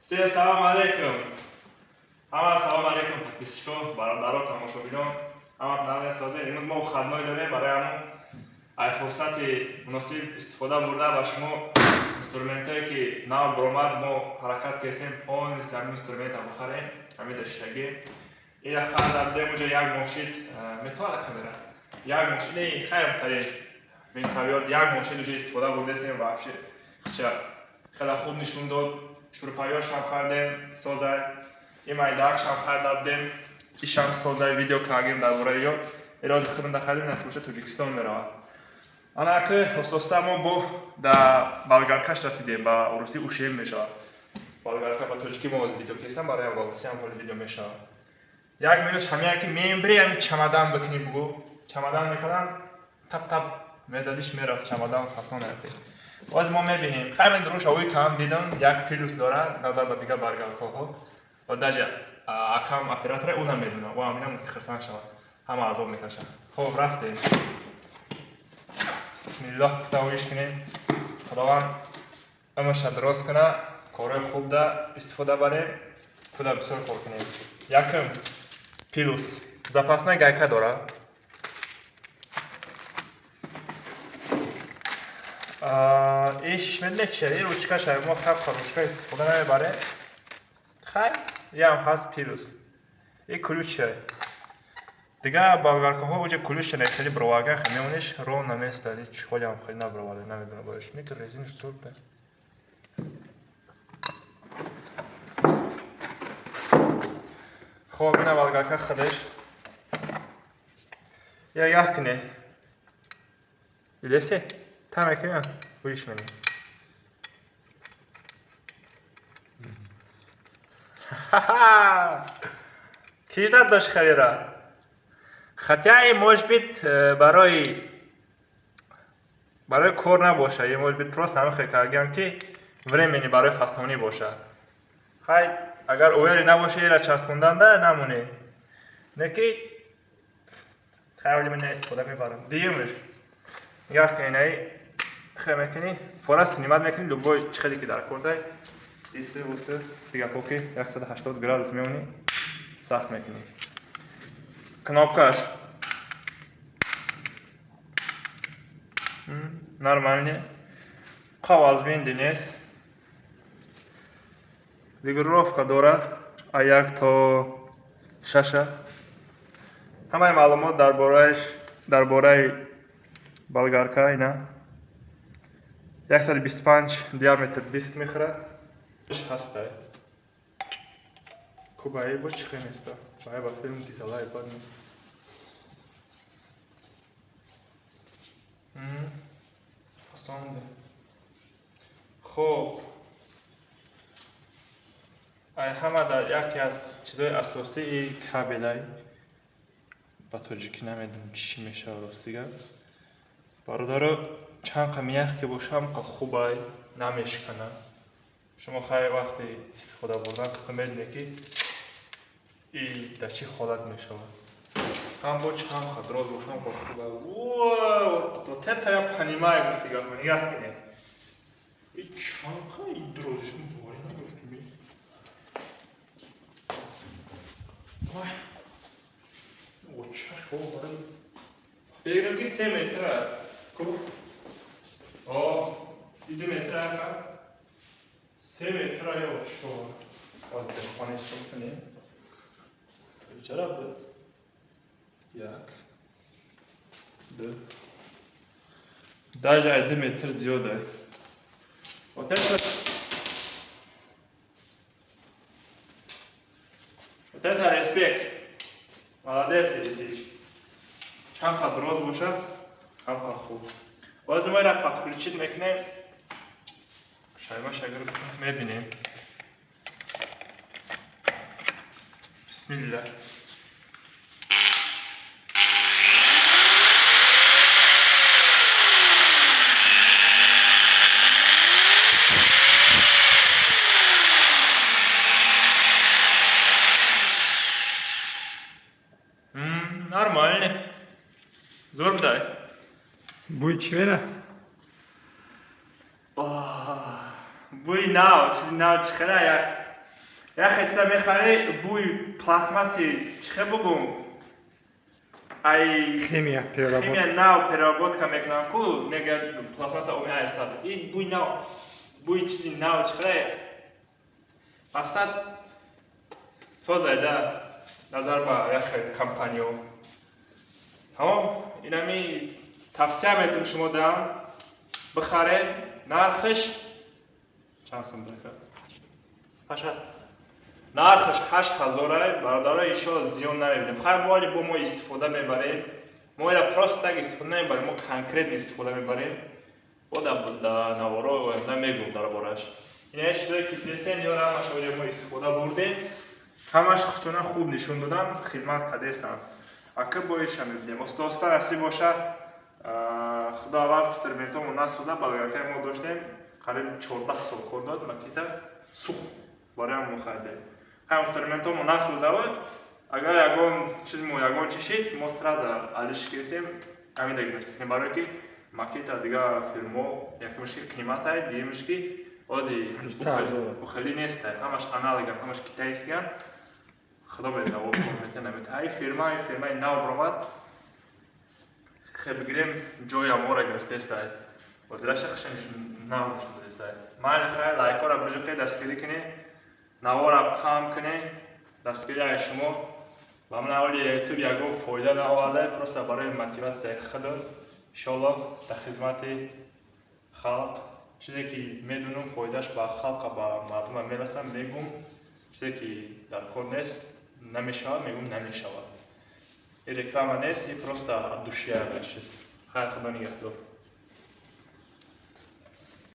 Салом алейкум. Ҳама салом алейкум подписчикон, бародаро, тамошобинон. Ҳама навъ имрӯз мо хадмое дорем барои ҳамон ай фурсати муносиб истифода бурда ба шумо инструментое ки нав баромад мо ҳаракат кесем полностью ҳамин инструмента бихарем, ҳамин даштагӣ. Ира харда будем уже як мошид метоа камера. Як мошид не хайм тарин ментавиёт як мошид уже истифода бурдесем вообще. Хича хела хуб нишон дод. Шурупайёшам хардем созай. И майдакшам хардадем. Ишам созай видео кардем дар бораи ё. Ирози худам дахадем нас боша Тоҷикистон меравад. Ана ки ососта мо бо да болгаркаш расидем ба уруси ушем мешавад. Болгарка ба тоҷики мо видео кесам барои ба уруси ҳам видео мешавад. Як минут ҳамия ки мембри ҳами чамадан бикни бугу. Чамадан мекардам тап мезадиш мерафт чамадан фасон яфи. Боз мо мебинем ҳамин дуруш овои кам дидам як плюс дорад назар ба дигар баргалкаҳо. Ва даже акам оператора уна медона ва амина ки хирсан шавад. Ҳама азоб мекашад. Хоб рафтем. Бисмиллаҳ тавиш кинем. Худованд амаша дроз кана корои хуб да истифода барем. Худа бисёр кор кинем. Якм плюс запасная гайка дорад. Иш медле чери ручка шай мо хаб ручка истифода намебаре. Хай ям ҳаст плюс. И ключ. Дига болгаркаҳо уже ключ не хели бровага хамеониш ро наместа ич холям хели набровали намедонам бош мик резинш сурпе. Хоб ина болгарка хадеш. Я яхне. Видесе? Там экran uyuş meni. Киждат даш харира. Хотя и может быть барои кор набоша, и может быть просто ҳамин хекаган ки времени барои фасонӣ боша. Хай агар овери набоша ира часпонданда намуне. Неки хавли мен истифода мебарам. Диюмш. Як кинай хемекини фора снимат мекини любой чихели ки дар кор дай. Иси усы дига поки 180 градус меони сахт мекини. Кнопкаш. Нормально. Қавазбин динес. Регулировка дорад. А як то шаша. Ҳамаи маълумот дар бораи болгарка ина 125 диаметр диск мехӯрад. Ҳастай. Кубаи бо чихе неста. Баи ба филм дизалай бад нест. Асонда. Хоб. Ай ҳама дар яке аз чизои асосии кабелай. Ба тоҷикӣ намедонам чӣ мешавад ростига. Бародаро чанқа меях ки боша ҳамқа хубай намешкана. Шумо хай вақти истифода бурдан худтон медоне ки и дар чӣ ҳолат мешавад. Ҳам бо чанқа дроз боша ҳамқа хубай. То тета я понимаю гуфтига нигах кинед. И чанқа и дрозиш бори нагуфтими. Ой. Очаш ҳо. Бегирам ки 3 метр аст. О, 2 метр аст. 3 метр ё шо. Од хона сохтане. Чара буд. Як. 2. Даже 2 метр зиёда. Вот это респект. Молодец, идиш. Чанқа дроз боша, ҳамқа хуб. Боз мо ира подключит мекунем. Шайма шагир мебинем. Бисмилла. Нормально. Зор дай. Буй чвера? Буй нав, чизи нав чихела як яхе чиза мехаре бӯи пластмасси чихе бугум ай Химия, переработка. химия нав переработка мекунам ку мегӯяд пластмасса оми айстад ин бӯи нав бӯи чизи нав чихе мақсад созайда назар ба яхе компаниё ҳо инами тавсия метавонам шумо диҳам бихаред нархш чанд сум бека нархш 8000 бародаро иншоалло зиён намебинем хай мо вале бо мо истифода мебарем мо ира просто так истифода намебарем мо конкретно истифода мебарем бо да наворо оянда мегӯм дар бораш ин чизое ки песен ёра ҳамаш оҷа мо истифода бурдем ҳамаш чуна хуб нишон додам хизмат кардестам ака боиша мебинем оста насиб боша худо аввал инструментомо насоза балгаркаи мо доштем қариб 14 сол кор дод макита сух бораам мо хардем ҳай инструментомо насозава агар ягон чизмо ягон чишид мо сразу алиш кесем ҳамида гузаштесем барое ки макита дига фирмо якмишки қиматай диюмишки ози ухели нестай ҳамаш аналоган ҳамаш китайскиян худо медона во мета намета ай фирмаи нав бромад хе бигирем ҷои амора гирифтестай озираша хашанишон нав нишон додестай майли хай лайкора бижуқе дастгирӣ кунӣ навора пам кунӣ дастгирии шумо ба ман аввали ютуб ягон фоида наоварда просто барои мотиватсияи худо иншоалло дар хизмати халқ чизе ки медунам фоидаш ба халқа ба мардума мерасам мегӯм чизе ки дар кор нест намешавад мегӯм намешавад ин реклама нест ин просто от души ягон чиз хай худо нигаҳдор